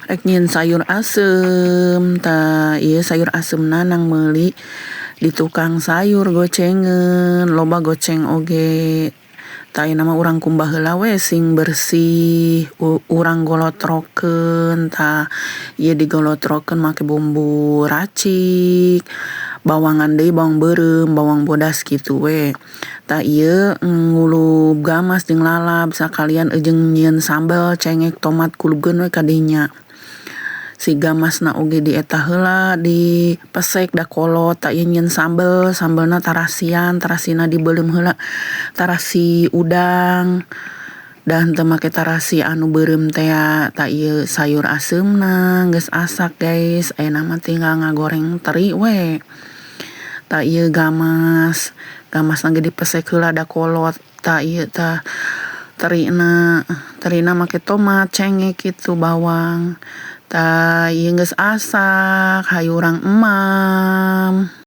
Rek nyieun sayur asem, tah ieu sayur asem nang meuli di tukang sayur gocengeun, loba goceng oge. Tah ayeuna mah urang kumbah heula we sing bersih, urang golotrokeun, tah ieu digolotrokeun make bumbu racik, bawangan deui bawang beureum, bawang bodas kitu we. Tah ieu ngulub gamas jeung lalap sakalian jeung nyieun sambel cengek tomat kulubkeun we ka dinya. Si gamasna oge dieta heula dipesek da kolot, tah ieu nyieun sambel, sambelna tarasian, tarasina dibeuleum heula tarasi udang. Da henteu make tarasi anu beureum tea. Tah ieu sayur asemna geus asak guys, ayeuna mah tinggal ngagoreng teri we. Tah ieu gamasna ge dipesek heula da kolot. Tah ieu tah terina make tomat, cengek kitu bawang. Tah ieu geus asak hayu urang emam.